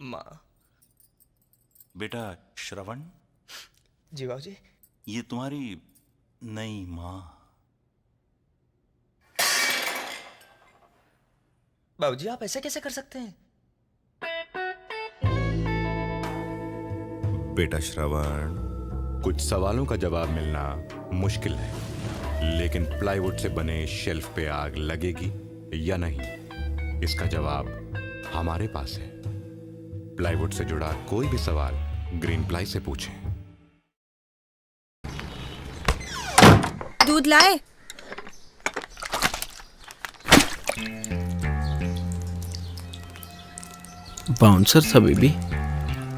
माँ। बेटा श्रवण, जी बाबूजी। ये तुम्हारी नई माँ। बाबूजी आप ऐसे कैसे कर सकते हैं? बेटा श्रवण, कुछ सवालों का जवाब मिलना मुश्किल है, लेकिन प्लाईवुड से बने शेल्फ पे आग लगेगी या नहीं, इसका जवाब हमारे पास है। प्लाईवुड से जुड़ा कोई भी सवाल ग्रीन प्लाई से पूछें। दूध लाए? बाउंसर था बेबी,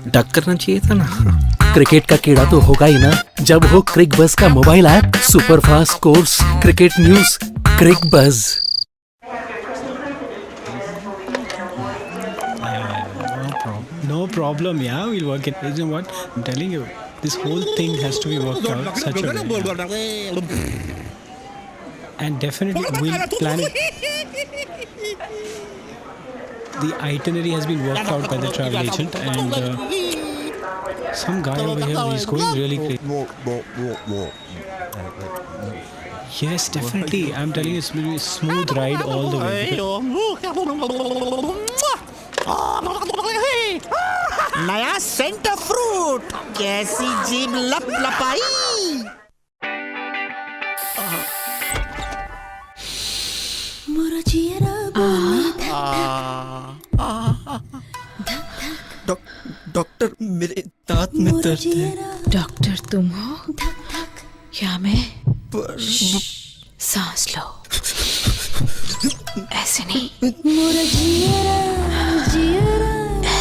डक करना चाहिए था ना। क्रिकेट का कीड़ा तो होगा ही ना जब हो क्रिक बज का mobile app. Super fast course, cricket news, Cricbuzz. No problem, yeah, we'll work it. You know what? I'm telling you, this whole thing has to be worked out such a way. And definitely we'll plan it. The itinerary has been worked out by the travel agent, and some guy over here is going really crazy. Yes, definitely. I'm telling you, it's been a smooth ride all the way. नया centre fruit, कैसी जीभ लप लपाई। Doctor मेरे दांत में दर्द है। Doctor तुम हो या मैं? सांस लो, ऐसे नहीं,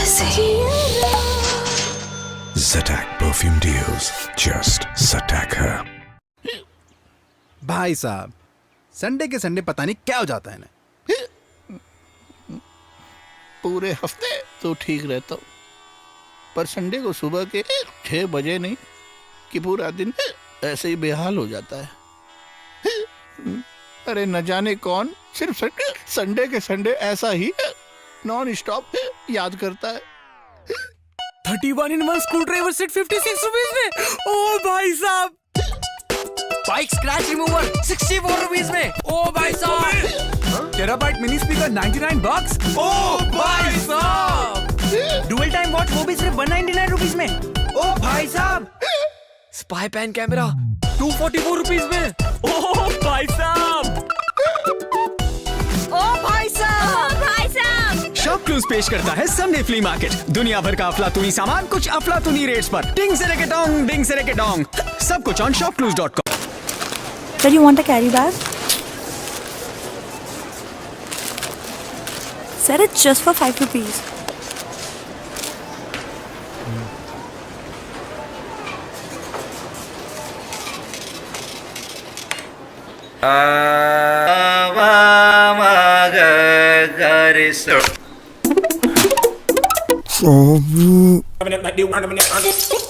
ऐसे। Zatak perfume deals, just Zatak her. भाई साहब, संडे के संडे पता नहीं क्या हो जाता है ना। पूरे हफ्ते तो ठीक रहता हूँ, पर संडे को सुबह के 6 बजे नहीं कि पूरा दिन ऐसे ही बेहाल हो जाता है। अरे न जाने कौन सिर्फ संडे के संडे ऐसा ही नॉन स्टॉप याद करता है। 31-in-1 screw driver set 56 rupees में। ओ भाई साहब, बाइक स्क्रैच रिमूवर 64 रुपीज में। ओ भाई साहब, टेराबाइट मिनी स्पीकर 99 बक्स। ओ भाई साहब, डुअल टाइम वॉच वो भी सिर्फ 199 रुपीज में। ओ भाई साहब, स्पाई पैन कैमरा 244 रुपीज में। ओ भाई साहब, ओ भाई साहब, भाई साहब। शॉप क्लूज पेश करता है संडे फ्ली मार्केट। दुनिया भर का अफलातूनी सामान कुछ अफलातूनी रेट्स पर। टिंग से लेके डोंग, डिंग से लेके डोंग, सब कुछ on shopclues.com। Sir, you want a carry bag? Sir, it's just for 5 rupees.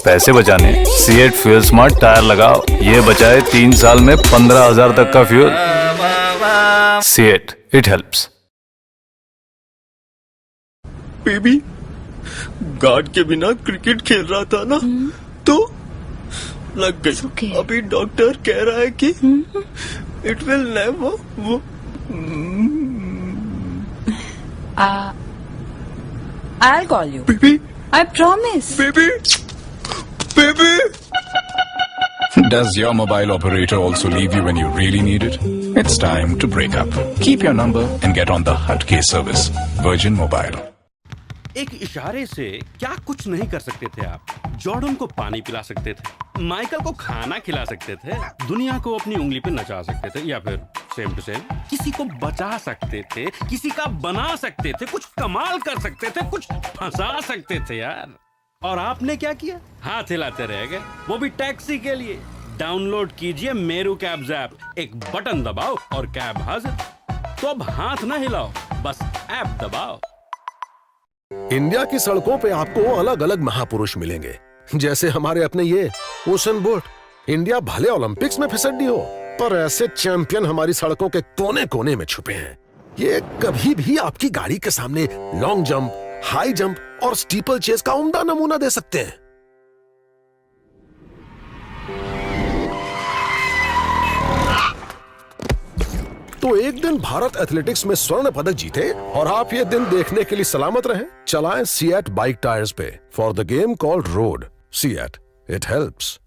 पैसे बचाने सीएट फ्यूल स्मार्ट टायर लगाओ, ये बचाए 3 साल में 15,000 तक का fuel. CEAT, it helps. Baby, guard के बिना क्रिकेट खेल रहा था ना, तो लग गई। Okay. अभी डॉक्टर कह रहा है कि इट विल नेवर वो। I'll call you. Baby, I promise. Baby, baby. Does your mobile operator also leave you when you really need it? It's time to break up. Keep your number and get on the Hutcase service. Virgin Mobile. एक इशारे से क्या कुछ नहीं कर सकते थे आप। जॉर्डन को पानी पिला सकते थे, माइकल को खाना खिला सकते थे, दुनिया को अपनी उंगली पे नचा सकते थे, या फिर सेम टू सेम किसी को बचा सकते थे, किसी का बना सकते थे, कुछ कमाल कर सकते थे, कुछ फंसा सकते थे यार। और आपने क्या किया? हाथ हिलाते रह गए, वो भी टैक्सी के लिए। डाउनलोड कीजिए मेरू कैब्स ऐप, एक बटन दबाओ और कैब हाजिर। तो अब हाथ ना हिलाओ, बस ऐप दबाओ। इंडिया की सड़कों पे आपको अलग अलग महापुरुष मिलेंगे, जैसे हमारे अपने ये उसेन बोल्ट। इंडिया भले ओलंपिक्स में फिसड्डी हो, पर ऐसे चैंपियन हमारी सड़कों के कोने कोने में छुपे हैं। ये कभी भी आपकी गाड़ी के सामने लॉन्ग जंप, हाई जंप और स्टीपल चेस का उम्दा नमूना दे सकते हैं। तो एक दिन भारत एथलेटिक्स में स्वर्ण पदक जीते और आप ये दिन देखने के लिए सलामत रहें। चलाएं सिएट बाइक टायर्स पे for the game called road. CEAT, it helps.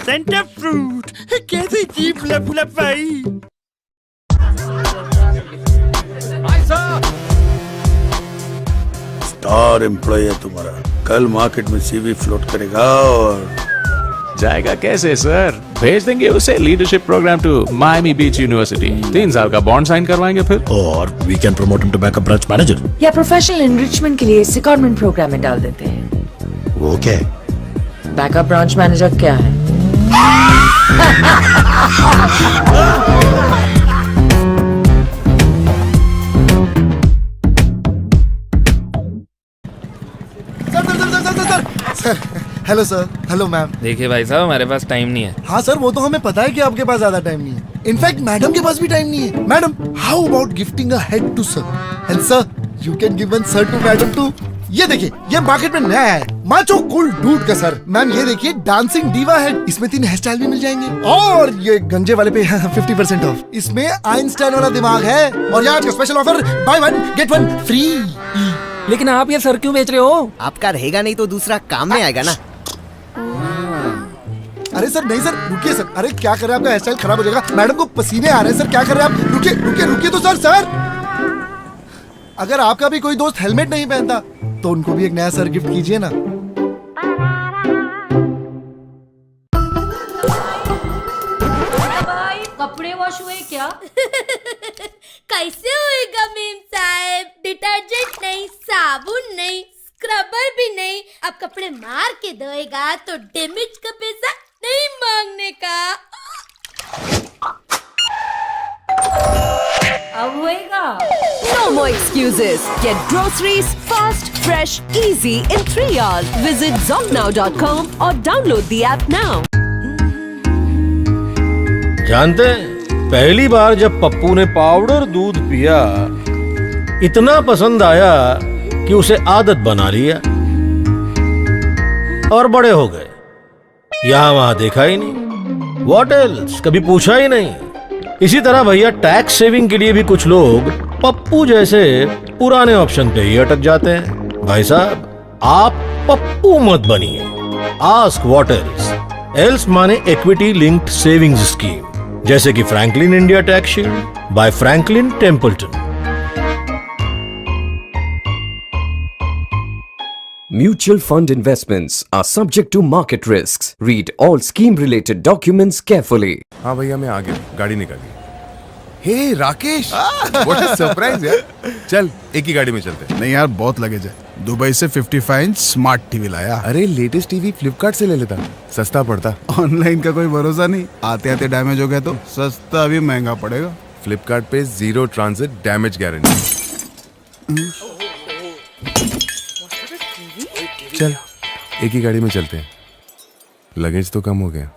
Centre fruit कैसे जीप लप लपाई। स्टार एम्प्लॉय है तुम्हारा, कल मार्केट में सीवी फ्लोट करेगा। और जाएगा कैसे सर? भेज देंगे उसे leadership program to Miami Beach University. 3 साल का बॉन्ड साइन करवाएंगे फिर। और we can promote him to backup branch manager या प्रोफेशनल एनरिचमेंट के लिए सिक्योरमेंट प्रोग्राम में डाल देते हैं। वो क्या है? बैकअप ब्रांच मैनेजर क्या है? Sir hello sir. Hello ma'am. देखिए भाई साहब, हमारे पास टाइम नहीं है। हाँ सर, वो तो हमें पता है कि आपके पास ज्यादा टाइम नहीं है। इनफैक्ट मैडम के पास भी टाइम नहीं है। Madam, how about gifting a head to sir and sir you can give one sir to madam too. ये देखिए, ये मार्केट में नया है, माचो कूल डूड का सर। मैम ये देखिए, डांसिंग डीवा हेड। इसमें 3 हेयर स्टाइल भी मिल जाएंगे। और ये गंजे वाले पे 50% ऑफ। इसमें आइंस्टाइन वाला दिमाग है। और यहाँ का special offer, buy 1 get 1 free. लेकिन आप ये सर क्यों बेच रहे हो? आपका रहेगा नहीं तो दूसरा काम में आएगा ना। अरे सर नहीं सर, रुकिए सर। अरे क्या कर रहे हैं, आपका हेयर स्टाइल खराब हो जाएगा। मैडम को पसीने आ रहे हैं सर, क्या कर रहे हैं आप? रुकिए रुकिए रुकिए तो सर। अगर आपका भी कोई दोस्त हेलमेट नहीं पहनता तो उनको भी एक नया सर गिफ्ट कीजिए ना। कपड़े वॉश हुए क्या? कैसे होएगा मेम साहब? डिटर्जेंट नहीं, साबुन नहीं, स्क्रबर भी नहीं। अब कपड़े मार के धोएगा तो डैमेज का पैसा नहीं मांगने का। अब होएगा। No more excuses. Get groceries fast, fresh, easy in 3 hours. Visit zongnow.com or download the app now. जानते हैं, पहली बार जब पप्पू ने पाउडर दूध पिया, इतना पसंद आया कि उसे आदत बना लिया और बड़े हो गए। यहाँ वहां देखा ही नहीं, व्हाट एल्स कभी पूछा ही नहीं। इसी तरह भैया, टैक्स सेविंग के लिए भी कुछ लोग पप्पू जैसे पुराने ऑप्शन पे ही अटक जाते हैं। भाई साहब, आप पप्पू मत बनिए। आस्क व्हाट एल्स माने इक्विटी लिंक्ड सेविंग्स स्कीम, जैसे कि Franklin India tax shield by Franklin Templeton. Mutual fund investments are subject to market risks. Read all scheme-related documents carefully. हाँ भैया, मैं आ गया, गाड़ी निकाली। हे राकेश, what a surprise यार। चल एक ही गाड़ी में चलते हैं। नहीं यार, बहुत लगेज है। दुबई से 55 इंच स्मार्ट टीवी लाया। अरे लेटेस्ट टीवी फ्लिपकार्ट से ले लेता, सस्ता पड़ता। ऑनलाइन का कोई भरोसा नहीं, आते आते डैमेज हो गया तो सस्ता भी महंगा पड़ेगा। फ्लिपकार्ट पे 0 ट्रांजिट डैमेज गारंटी। चल एक ही गाड़ी में चलते हैं, लगेज तो कम हो गया।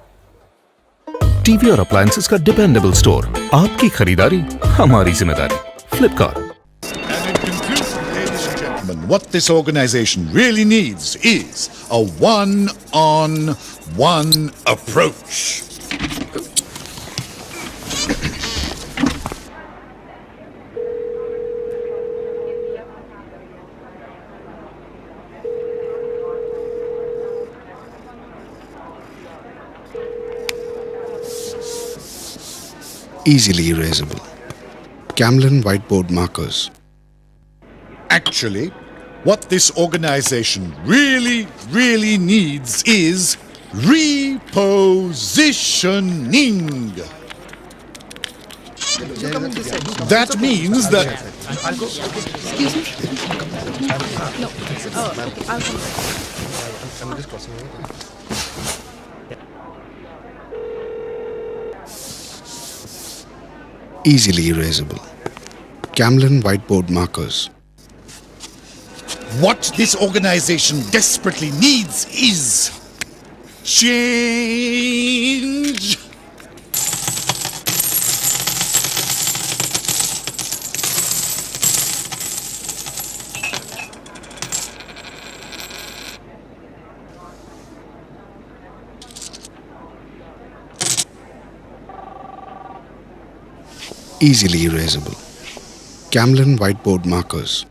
टीवी और अप्लायंसेस का डिपेंडेबल स्टोर, आपकी खरीदारी हमारी जिम्मेदारी। Flipkart. What this organization really needs is a one-on-one approach. Easily erasable. Camlin whiteboard markers. Actually, what this organization really needs is repositioning. That means that Excuse me? No. Oh, okay. I'll come. I'm just crossing over. Easily erasable. Camlin whiteboard markers. what this organization desperately needs is change. Easily erasable. Camlin whiteboard markers.